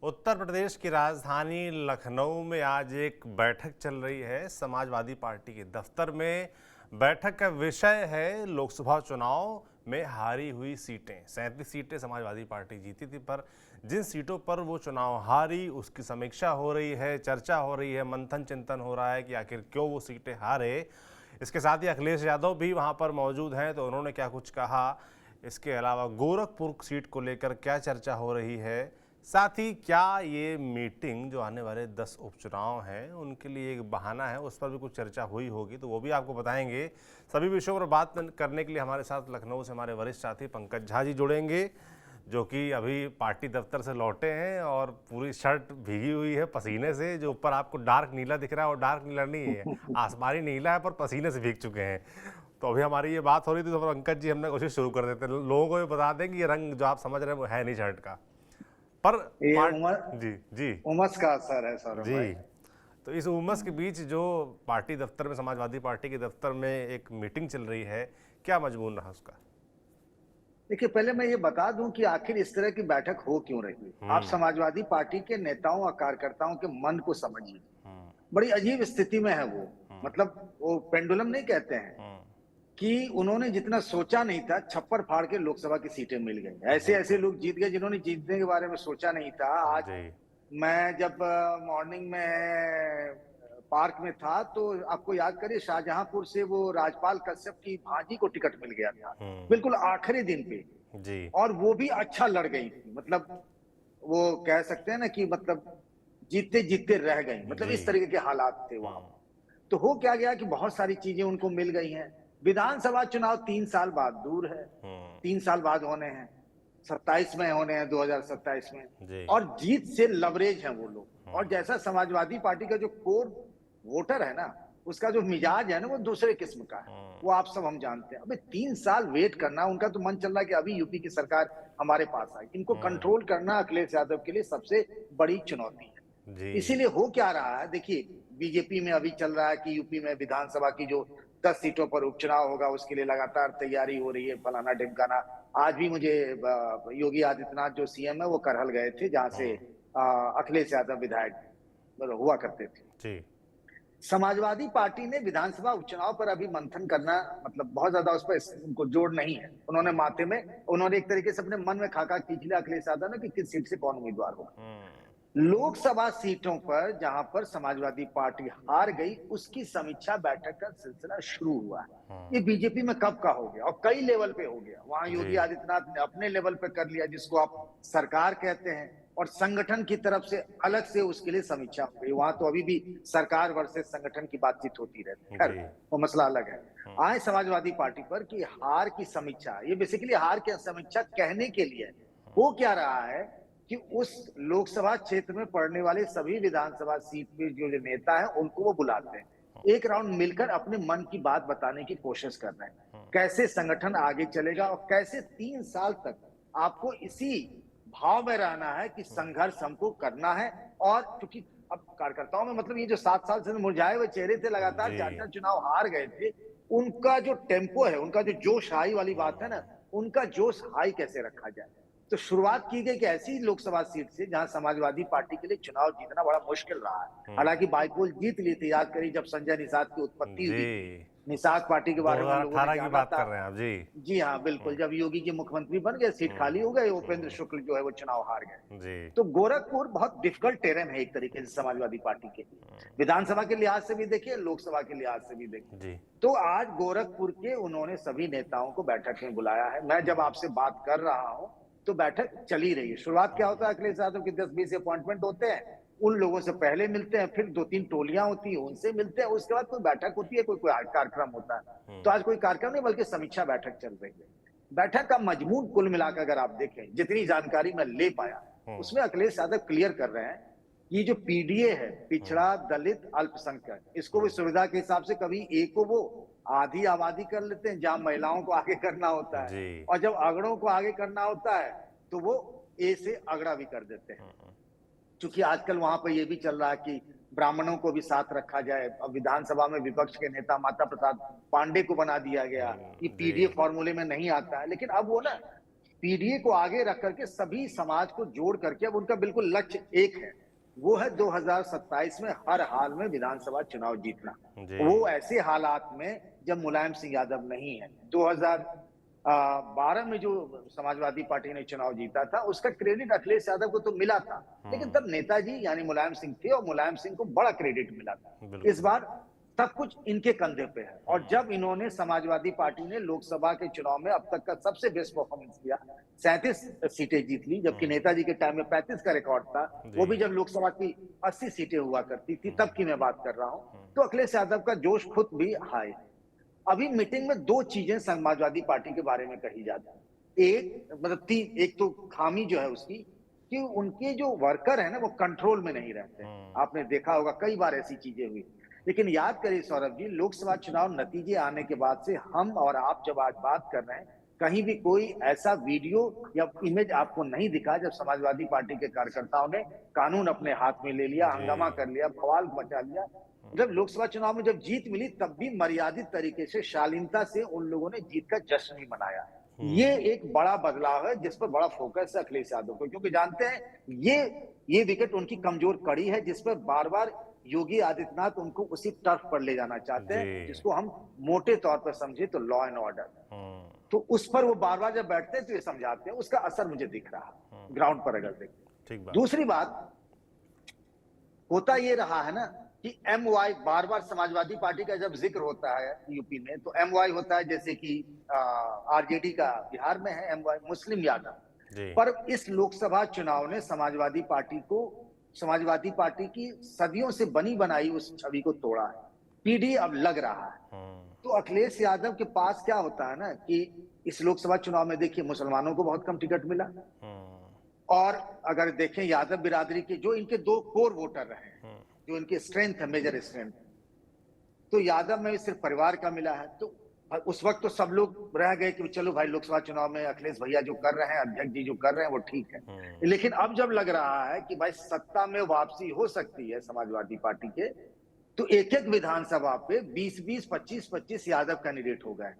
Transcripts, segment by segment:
उत्तर प्रदेश की राजधानी लखनऊ में आज एक बैठक चल रही है समाजवादी पार्टी के दफ्तर में। बैठक का विषय है लोकसभा चुनाव में हारी हुई सीटें। 37 सीटें समाजवादी पार्टी जीती थी, पर जिन सीटों पर वो चुनाव हारी उसकी समीक्षा हो रही है, चर्चा हो रही है, मंथन चिंतन हो रहा है कि आखिर क्यों वो सीटें हारे। इसके साथ ही अखिलेश यादव भी वहाँ पर मौजूद हैं, तो उन्होंने क्या कुछ कहा। इसके अलावा गोरखपुर सीट को लेकर क्या चर्चा हो रही है, साथ ही क्या ये मीटिंग जो आने वाले 10 उपचुनाव हैं उनके लिए एक बहाना है, उस पर भी कुछ चर्चा हुई होगी, तो वो भी आपको बताएंगे। सभी विषयों पर बात करने के लिए हमारे साथ लखनऊ से हमारे वरिष्ठ साथी पंकज झा जी जुड़ेंगे, जो कि अभी पार्टी दफ्तर से लौटे हैं और पूरी शर्ट भीगी हुई है पसीने से। जो ऊपर आपको डार्क नीला दिख रहा है और डार्क नीला नहीं है, आसमानी नीला है, पर पसीने से भीग चुके हैं। तो अभी हमारी ये बात हो रही थी, तो पंकज जी हमने कोशिश शुरू कर देते हैं, लोगों को ये बता दें कि ये रंग जो आप समझ रहे हैं वो है नहीं शर्ट का, पर ये पार्ट जी जी उमस का असर है सौरभ भाई। जी। तो इस उमस के बीच जो पार्टी दफ्तर में, समाजवादी पार्टी के दफ्तर में एक मीटिंग चल रही है, क्या मजमून रहा उसका? देखिए, पहले मैं ये बता दूं कि आखिर इस तरह की बैठक हो क्यों रही है। आप हम्म। समाजवादी पार्टी के नेताओं और कार्यकर्ताओं के मन को समझिए। हम्म। बड़ी अजीब स्थिति में है वो। हम्म। मतलब वो पेंडुलम नहीं कहते हैं हम्म। कि उन्होंने जितना सोचा नहीं था, छप्पर फाड़ के लोकसभा की सीटें मिल गई। ऐसे ऐसे लोग जीत गए जिन्होंने जीतने के बारे में सोचा नहीं था। आज जी। मैं जब मॉर्निंग में पार्क में था, तो आपको याद करिए, शाहजहांपुर से वो राजपाल कश्यप की भांजी को टिकट मिल गया था, हम्म। बिल्कुल आखिरी दिन पे। जी। और वो भी अच्छा लड़ गई थी। मतलब वो कह सकते हैं ना कि मतलब जीतते जीतते रह गई। मतलब जी। इस तरीके के हालात थे वहां। हम्म। तो हो क्या गया कि बहुत सारी चीजें उनको मिल गई हैं। विधानसभा चुनाव 3 साल बाद दूर है, हम्म। 3 साल बाद होने हैं, 27 में होने हैं, 2027 में। जी। और जीत से लवरेज हैं वो लोग। और हम्म। जैसा समाजवादी पार्टी का जो कोर वोटर है ना, उसका जो मिजाज है ना, वो दूसरे किस्म का है। हम्म। वो आप सब हम जानते हैं। अबे 3 साल वेट करना, उनका तो मन चल रहा है कि अभी यूपी की सरकार हमारे पास आए। इनको हम्म। कंट्रोल करना अखिलेश यादव के लिए सबसे बड़ी चुनौती है। जी। इसीलिए हो क्या रहा है, देखिए, बीजेपी में अभी चल रहा है कि यूपी में विधानसभा की जो 10 सीटों पर उपचुनाव होगा, उसके लिए लगातार तैयारी हो रही है, फलाना ढिमकाना। आज भी मुझे योगी आदित्यनाथ जो सीएम है वो करहल गए थे, जहां से हम्म। अखिलेश यादव विधायक हुआ करते थे। जी। समाजवादी पार्टी ने विधानसभा उपचुनाव पर अभी मंथन करना, मतलब बहुत ज्यादा उस पर उनको जोड़ नहीं है। उन्होंने माथे में, उन्होंने एक तरीके से अपने मन में खाका खींच लिया अखिलेश यादव ने कि किस सीट से कौन उम्मीदवार होगा। हम्म। लोकसभा सीटों पर जहां पर समाजवादी पार्टी हार गई, उसकी समीक्षा बैठक का सिलसिला शुरू हुआ है। ये हम्म। बीजेपी में कब का हो गया और कई लेवल पे हो गया। वहां जी। योगी आदित्यनाथ ने अपने लेवल पे कर लिया, जिसको आप सरकार कहते हैं, और संगठन की तरफ से अलग से उसके लिए समीक्षा हो गई। वहां तो अभी भी सरकार वर्सेस संगठन की बातचीत होती रहती है। खैर, जी। वो मसला अलग है। हम्म। आए समाजवादी पार्टी पर कि हार की समीक्षा, ये बेसिकली हार की समीक्षा कहने के लिए है। हो क्या रहा है कि उस लोकसभा क्षेत्र में पड़ने वाले सभी विधानसभा सीट पे जो नेता हैं, उनको वो बुलाते हैं। एक राउंड मिलकर अपने मन की बात बताने की कोशिश कर रहे हैं। कैसे संगठन आगे चलेगा और कैसे 3 साल तक आपको इसी भाव में रहना है कि संघर्ष हमको करना है। और क्योंकि अब कार्यकर्ताओं में, मतलब ये जो 7 साल से मुरझाए हुए चेहरे थे, लगातार जी। 4 4 चुनाव हार गए थे, उनका जो टेम्पो है, उनका जो जोश हाई वाली बात है ना, उनका जोश हाई कैसे रखा जाए। तो शुरुआत की गई कि ऐसी लोकसभा सीट से जहां समाजवादी पार्टी के लिए चुनाव जीतना बड़ा मुश्किल रहा है। हालांकि बाइपोल जीत ली थी। याद करिए, जब संजय निषाद की उत्पत्ति जी। हुई थी, निषाद पार्टी के बारे में लोगों ने 2018 की जाना बात था। कर रहे हैं आप? जी। जी हाँ, बिल्कुल। जब योगी जी मुख्यमंत्री बन गए, सीट खाली हो गए, उपेंद्र हम्म। शुक्ल जो है वो चुनाव हार गए। जी। तो गोरखपुर बहुत डिफिकल्ट टेरेन है एक तरीके से समाजवादी पार्टी के लिए। विधानसभा के लिहाज से भी देखिए, लोकसभा के लिहाज से भी देखिए। जी। तो आज गोरखपुर के उन्होंने सभी नेताओं को बैठक में बुलाया है। मैं जब आपसे बात कर रहा हूं, तो बैठक चली रही है। शुरुआत क्या होता है, अखिलेश यादव के 10-20 अपॉइंटमेंट होते हैं, उन लोगों से पहले मिलते हैं, फिर 2-3 टोलियां होती है, उनसे मिलते हैं, उसके बाद कोई बैठक होती है, कोई कोई कार्यक्रम होता है। तो आज कोई कार्यक्रम नहीं, बल्कि समीक्षा बैठक चल रही है। बैठक का मजमून कुल मिलाकर अगर आप देखें, जितनी जानकारी मैं ले पाया, उसमें अखिलेश यादव क्लियर कर रहे हैं, ये जो पीडीए है, पिछड़ा दलित अल्पसंख्यक, इसको भी सुविधा के हिसाब से कभी ए को वो आधी आबादी कर लेते हैं, जहां महिलाओं को आगे करना होता है, जी। और जब अगड़ों को आगे करना होता है तो वो ए से अगड़ा भी कर देते हैं। क्योंकि आजकल वहां पर ये भी चल रहा है कि ब्राह्मणों को भी साथ रखा जाए। अब विधानसभा में विपक्ष के नेता माता प्रसाद पांडे को बना दिया गया। ये जी। पीडीए फॉर्मूले में नहीं आता है, लेकिन अब वो ना पीडीए को आगे रख करके सभी समाज को जोड़ करके अब उनका बिल्कुल लक्ष्य एक है, वो है 2027 में हर हाल में विधानसभा चुनाव जीतना। जी। वो ऐसे हालात में जब मुलायम सिंह यादव नहीं है। 2012 में जो समाजवादी पार्टी ने चुनाव जीता था, उसका क्रेडिट अखिलेश यादव को तो मिला था, लेकिन तब नेताजी यानी मुलायम सिंह थे और मुलायम सिंह को बड़ा क्रेडिट मिला था। बिल्कुल। इस बार सब कुछ इनके कंधे पे है और जब इन्होंने समाजवादी पार्टी ने लोकसभा के चुनाव में अब तक का सबसे बेस्ट परफॉर्मेंस किया, 37 सीटें जीत ली, जबकि नेताजी के टाइम में 35 का रिकॉर्ड था, वो भी जब लोकसभा की 80 सीटें हुआ करती थी, तब की मैं बात कर रहा हूं। तो अखिलेश यादव का जोश खुद भी हाई। अभी मीटिंग में दो चीजें समाजवादी पार्टी के बारे में कही जाती है। एक मतलब तीन, एक तो खामी जो है उसकी कि उनके जो वर्कर है ना वो कंट्रोल में नहीं रहते। आपने देखा होगा कई बार ऐसी चीजें हुई। लेकिन याद करिए सौरभ जी, लोकसभा चुनाव नतीजे आने के बाद से हम और आप जब आज बात कर रहे हैं, कहीं भी कोई ऐसा वीडियो या इमेज आपको नहीं दिखा जब समाजवादी पार्टी के कार्यकर्ताओं ने कानून अपने हाथ में ले लिया, हंगामा कर लिया, बवाल मचा लिया। जब लोकसभा चुनाव में जब जीत मिली तब भी मर्यादित तरीके से, शालीनता से उन लोगों ने जीत का जश्न भी मनाया। ये एक बड़ा बदलाव है जिस पर बड़ा फोकस है अखिलेश यादव को, क्योंकि जानते हैं ये विकेट उनकी कमजोर कड़ी है जिस पर बार बार योगी आदित्यनाथ उनको उसी टर्फ पर ले जाना चाहते हैं, जिसको हम मोटे तौर पर समझे तो लॉ एंड ऑर्डर। तो उस पर वो बार बार जब बैठते हैं तो ये समझाते हैं, उसका असर मुझे दिख रहा है ग्राउंड पर अगर देखें। दूसरी बात होता ये रहा है ना कि MY bar bar Samajwadi party का जब जिक्र होता है यूपी में तो MY होता है, जैसे कि आरजेडी का बिहार में है MY मुस्लिम यादव। पर इस लोकसभा चुनाव ने समाजवादी पार्टी की सदियों से बनी बनाई उस छवि को तोड़ा है। पीडी अब लग रहा है। तो अखिलेश यादव के पास क्या होता है ना कि इस लोकसभा चुनाव में देखिए मुसलमानों को बहुत कम टिकट मिला, और अगर देखें यादव बिरादरी के जो इनके दो कोर वोटर रहे, जो इनकी स्ट्रेंथ है, मेजर स्ट्रेंथ, तो यादव में सिर्फ परिवार का मिला है। तो उस वक्त तो सब लोग रह गए कि चलो भाई लोकसभा चुनाव में अखिलेश भैया जो कर रहे हैं, अध्यक्ष जी जो कर रहे हैं वो ठीक है। लेकिन अब जब लग रहा है कि भाई सत्ता में वापसी हो सकती है समाजवादी पार्टी के, तो एक एक विधानसभा पे 20-20, 25-25 यादव कैंडिडेट हो गए।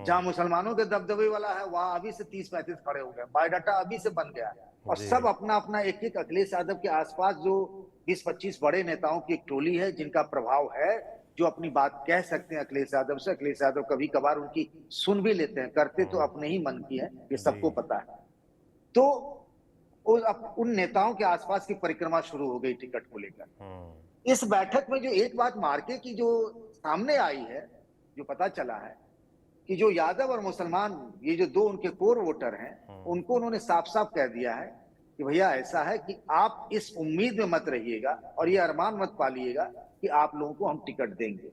जहां मुसलमानों के दबदबे वाला है वहां अभी से 30-35 खड़े हो गए, बायोडाटा अभी से बन गया और सब अपना अपना एक एक अखिलेश यादव के आसपास जो 20-25 बड़े नेताओं की एक टोली है जिनका प्रभाव है, जो अपनी बात कह सकते हैं अखिलेश यादव से। अखिलेश यादव कभी कभार उनकी सुन भी लेते हैं, करते तो अपने ही मन की है, ये सबको पता है। तो उन नेताओं के आसपास की परिक्रमा शुरू हो गई टिकट को लेकर। इस बैठक में जो एक बात मार्के की जो सामने आई है, जो पता चला है कि जो यादव और मुसलमान ये जो दो उनके कोर वोटर हैं, उनको उन्होंने साफ साफ कह दिया है कि भैया ऐसा है कि आप इस उम्मीद में मत रहिएगा और ये अरमान मत पालिएगा कि आप लोगों को हम टिकट देंगे।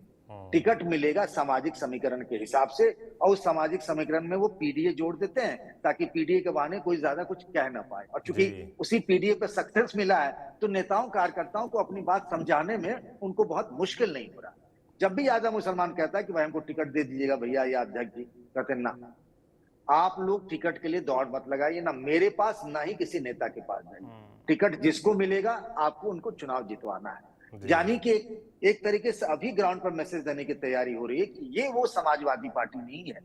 टिकट मिलेगा सामाजिक समीकरण के हिसाब से, और उस सामाजिक समीकरण में वो पीडीए जोड़ देते हैं ताकि पीडीए के बहाने कोई ज्यादा कुछ कह ना पाए। और चूंकि उसी पीडीए पे सक्सेस मिला है तो नेताओं कार्यकर्ताओं को अपनी बात समझाने में उनको बहुत मुश्किल नहीं हो रहा। जब भी यादव मुसलमान कहता है कि भाई हमको टिकट दे दीजिएगा भैया या अध्यक्ष जी, कहते ना, आप लोग टिकट के लिए दौड़ मत लगाइए, ना मेरे पास ना ही किसी नेता के पास जाइए। टिकट जिसको मिलेगा आपको उनको चुनाव जितवाना है। यानी कि एक तरीके से अभी ग्राउंड पर मैसेज देने की तैयारी हो रही है कि ये वो समाजवादी पार्टी नहीं है,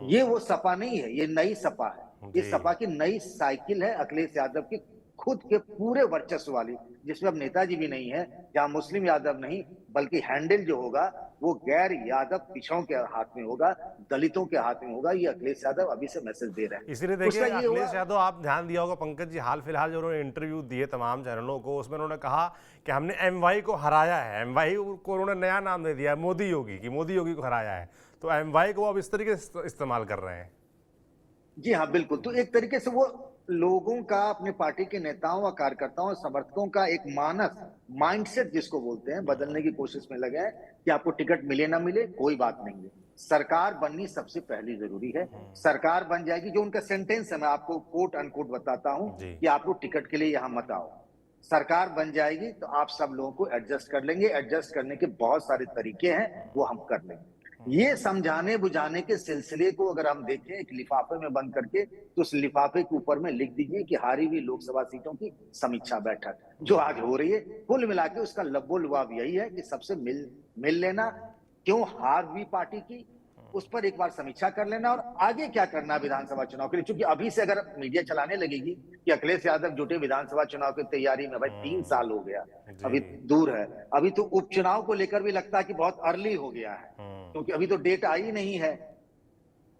ये वो सपा नहीं है, ये नई सपा है। ये सपा की नई साइकिल है अखिलेश यादव की खुद के पूरे वर्चस्व वाली, जिसमें अब नेताजी भी नहीं है, जहां मुस्लिम यादव नहीं बल्कि हैंडल जो होगा वो गैर यादव पिछड़ों के हाथ में होगा, दलितों के हाथ में होगा। ये अखिलेश यादव अभी से मैसेज दे रहे हैं। इसलिए देखिए अखिलेश यादव, आप ध्यान दिया होगा पंकज जी, हाल फिलहाल जो उन्होंने इंटरव्यू दिए तमाम चैनलों को, उसमें उन्होंने कहा कि हमने MY को हराया है। MY को उन्होंने नया नाम दे दिया है मोदी योगी की, मोदी योगी को हराया है। तो MY को अब इस तरीके से इस्तेमाल कर रहे हैं। जी हाँ बिल्कुल। तो एक तरीके से वो लोगों का, अपने पार्टी के नेताओं और कार्यकर्ताओं और समर्थकों का एक मानस, माइंडसेट जिसको बोलते हैं, बदलने की कोशिश में लगे हैं कि आपको टिकट मिले ना मिले कोई बात नहीं है, सरकार बननी सबसे पहली जरूरी है। सरकार बन जाएगी, जो उनका सेंटेंस है मैं आपको कोट अनकोट बताता हूं कि आप लोग टिकट के लिए यहां मत आओ, सरकार बन जाएगी तो आप सब लोगों को एडजस्ट कर लेंगे। एडजस्ट करने के बहुत सारे तरीके हैं, वो हम कर लेंगे। ये समझाने बुझाने के सिलसिले को अगर हम देखें एक लिफाफे में बंद करके, तो उस लिफाफे के ऊपर में लिख दीजिए कि हारी हुई लोकसभा सीटों की समीक्षा बैठक जो आज हो रही है। कुल मिला के उसका लब्बो लुआब यही है कि सबसे मिल लेना। क्यों हार हुई पार्टी की, उस पर एक बार समीक्षा कर लेना और आगे क्या करना है विधानसभा चुनाव के लिए। क्योंकि अभी से अगर मीडिया चलाने लगेगी कि अखिलेश यादव जुटे विधानसभा चुनाव की तैयारी में, भाई 3 साल हो गया, जी। अभी दूर है। अभी तो उपचुनाव को लेकर भी लगता है कि बहुत अर्ली हो गया है, क्योंकि अभी तो डेट आई नहीं है।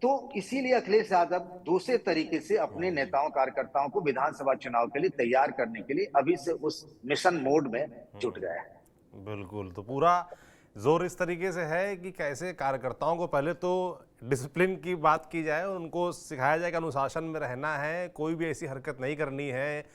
तो इसीलिए अखिलेश यादव दूसरे तरीके से अपने नेताओं कार्यकर्ताओं को विधानसभा चुनाव के लिए तैयार करने के लिए अभी से उस मिशन मोड में जुट गए हैं। बिल्कुल, तो पूरा जोर इस तरीके से है कि कैसे कार्यकर्ताओं को पहले तो डिसिप्लिन की बात की जाए, उनको सिखाया जाए कि अनुशासन में रहना है, कोई भी ऐसी हरकत नहीं करनी है।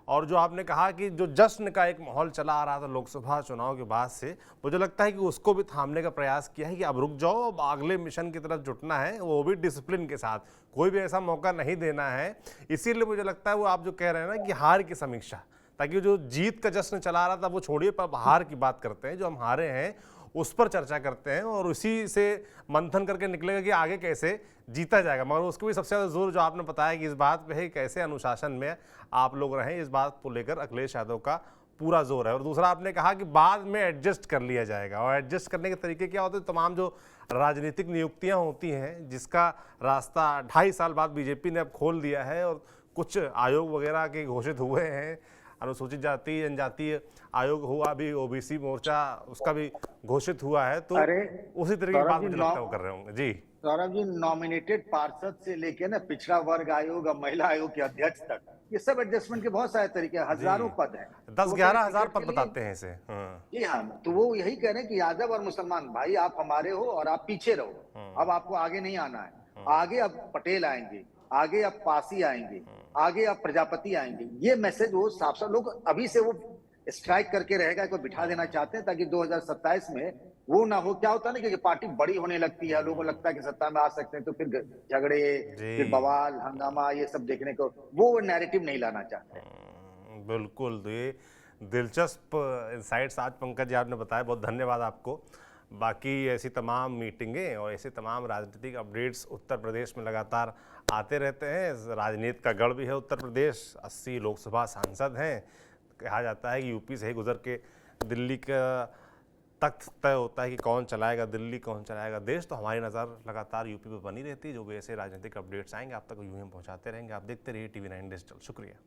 और जो आपने कहा कि जो जश्न का एक माहौल चला आ रहा था लोकसभा चुनाव के बाद से, मुझे लगता है कि उसको भी थामने का प्रयास किया है कि अब रुक जाओ, अब अगले मिशन की तरफ जुटना है, वो भी डिसिप्लिन के साथ, कोई भी ऐसा मौका नहीं देना है। इसीलिए मुझे लगता है वो आप जो कह रहे हैं ना कि हार की समीक्षा, ताकि जो जीत का जश्न चला रहा था वो छोड़िए, पर हार की बात करते हैं, जो हम हारे हैं उस पर चर्चा करते हैं और उसी से मंथन करके निकलेगा कि आगे कैसे जीता जाएगा। मगर उसको भी सबसे ज़्यादा जोर जो आपने बताया कि इस बात पे है कैसे अनुशासन में आप लोग रहें, इस बात को लेकर अखिलेश यादव का पूरा जोर है। और दूसरा आपने कहा कि बाद में एडजस्ट कर लिया जाएगा, और एडजस्ट करने के तरीके क्या होते हैं, तमाम जो राजनीतिक नियुक्तियाँ होती हैं जिसका रास्ता 2.5 साल बाद बीजेपी ने अब खोल दिया है, और कुछ आयोग वगैरह के घोषित हुए हैं, अनुसूचित जाति जनजातीय आयोग हुआ, भी ओबीसी मोर्चा उसका भी घोषित हुआ है, तो अरे उसी तरीके की बात सौरभ जी, मुझे लगता है वो कर रहे होंगे। जी सौरभ जी, नॉमिनेटेड पार्षद से लेके ना पिछड़ा वर्ग आयोग और महिला आयोग के अध्यक्ष तक, ये सब एडजस्टमेंट के बहुत सारे तरीके हैं, हजारों पद हैं। तो 10-11 वो हज़ार टिकट पद के लिए, बताते हैं इसे। जी हाँ, तो वो यही कह रहे हैं कि यादव और मुसलमान भाई आप हमारे हो और आप पीछे रहो, अब आपको आगे नहीं आना है। आगे अब पटेल आएंगे, आगे अब पासी आएंगे, आगे अब प्रजापति आएंगे। ये मैसेज वो साफ साफ लोग अभी से वो स्ट्राइक करके रहेगा को बिठा देना चाहते हैं, ताकि 2027 में वो ना हो। क्या होता है ना कि पार्टी बड़ी होने लगती है, लोगों को लगता है कि सत्ता में आ सकते हैं, तो फिर झगड़े, फिर जी बवाल हंगामा, ये सब देखने को वो नैरेटिव नहीं लाना चाहते। बिल्कुल, तो ये दिलचस्प इंसाइट्स आज पंकज जी आपने बताया, बहुत धन्यवाद आपको। बाकी ऐसी तमाम मीटिंगें और ऐसे तमाम राजनीतिक अपडेट्स उत्तर प्रदेश में लगातार आते रहते हैं। राजनीति का गढ़ भी है उत्तर प्रदेश, 80 लोकसभा सांसद हैं। कहा जाता है कि यूपी से ही गुजर के दिल्ली का तख्त तय होता है कि कौन चलाएगा दिल्ली, कौन चलाएगा देश। तो हमारी नज़र लगातार यूपी पर बनी रहती है। जो भी ऐसे राजनीतिक अपडेट्स आएंगे आप तक यूं ही हम पहुंचाते रहेंगे। आप देखते रहिए TV9 डिजिटल। शुक्रिया।